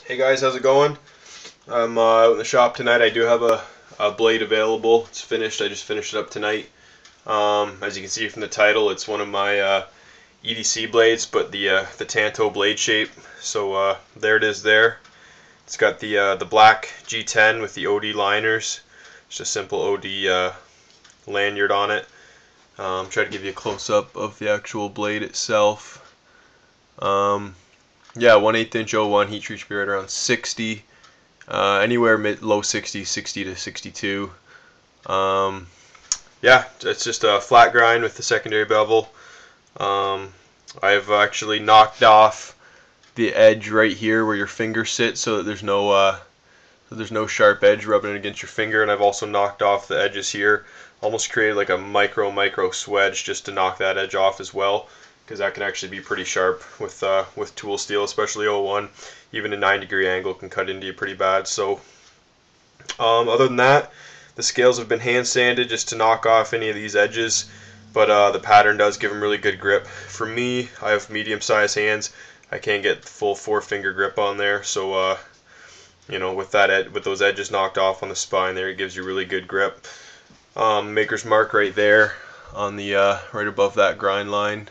Hey guys, how's it going? I'm out in the shop tonight. I do have a blade available. It's finished. I just finished it up tonight. As you can see from the title, it's one of my EDC blades, but the Tanto blade shape. So there it is there. It's got the black G10 with the OD liners. Just a simple OD lanyard on it. Try to give you a close-up of the actual blade itself. Yeah, 1/8 inch 01, heat treat should be right around 60. Anywhere low 60s, 60 to 62. Yeah, it's just a flat grind with the secondary bevel. I've actually knocked off the edge right here where your finger sits, so that there's no sharp edge rubbing against your finger, and I've also knocked off the edges here. Almost created like a micro swedge just to knock that edge off as well, because that can actually be pretty sharp with tool steel, especially 01. Even a 9-degree angle can cut into you pretty bad. So other than that, the scales have been hand sanded just to knock off any of these edges, but the pattern does give them really good grip. For me, I have medium-sized hands. I can't get the full 4-finger grip on there, so you know, with those edges knocked off on the spine there, it gives you really good grip. Maker's mark right there on the right above that grind line.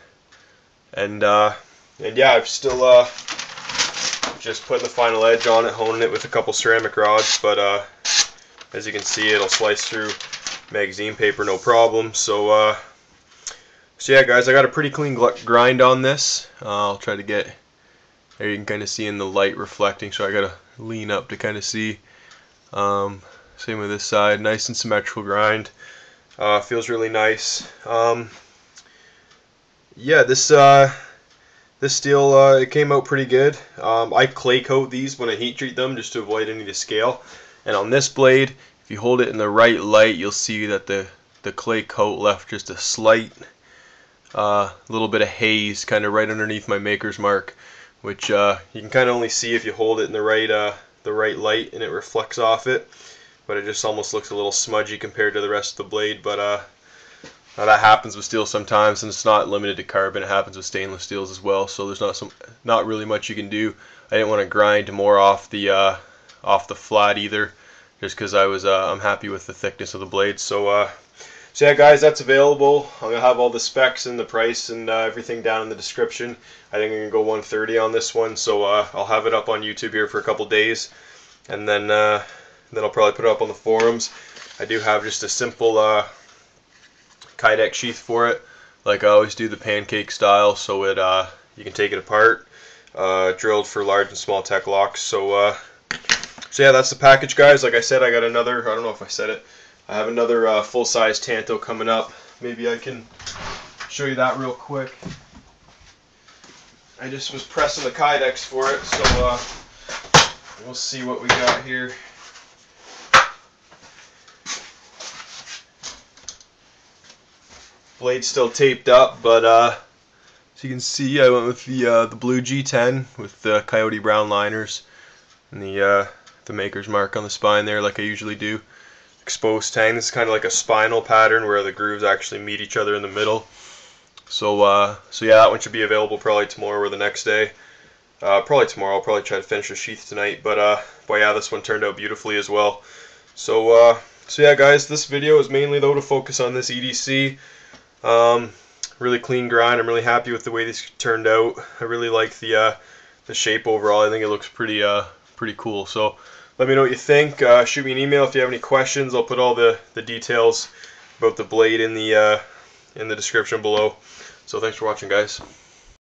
And yeah, I've still just putting the final edge on it, honing it with a couple ceramic rods, but as you can see, it'll slice through magazine paper no problem. So yeah guys, I got a pretty clean grind on this. I'll try to get there, you can kind of see in the light reflecting, so I gotta lean up to kind of see. Same with this side, nice and symmetrical grind. Feels really nice. Yeah, this steel, it came out pretty good. I clay coat these when I heat treat them just to avoid any of the scale. And on this blade, if you hold it in the right light, you'll see that the clay coat left just a slight little bit of haze kind of right underneath my maker's mark, which you can kind of only see if you hold it in the right light and it reflects off it. But it just almost looks a little smudgy compared to the rest of the blade. But that happens with steel sometimes, and it's not limited to carbon. It happens with stainless steels as well. So there's not really much you can do. I didn't want to grind more off the flat either, just because I'm happy with the thickness of the blade. So yeah, guys, that's available. I'm gonna have all the specs and the price and everything down in the description. I think I'm gonna go 130 on this one. So I'll have it up on YouTube here for a couple days, and then I'll probably put it up on the forums. I do have just a simple Kydex sheath for it, like I always do, the pancake style, so it you can take it apart, drilled for large and small tech locks. So yeah, that's the package, guys. Like I said, I got another, I don't know if I said it, I have another full-size Tanto coming up. Maybe I can show you that real quick. I just was pressing the Kydex for it, so we'll see what we got here. Blade's still taped up, but as you can see, I went with the blue G10 with the coyote brown liners and the maker's mark on the spine there, like I usually do. Exposed tang. This is kind of like a spinal pattern where the grooves actually meet each other in the middle. So yeah, that one should be available probably tomorrow or the next day. Probably tomorrow. I'll probably try to finish the sheath tonight. But yeah, this one turned out beautifully as well. So yeah, guys, this video is mainly though to focus on this EDC. Really clean grind. I'm really happy with the way this turned out. I really like the shape overall. I think it looks pretty cool. So let me know what you think. Shoot me an email if you have any questions. I'll put all the details about the blade in the description below. So thanks for watching, guys.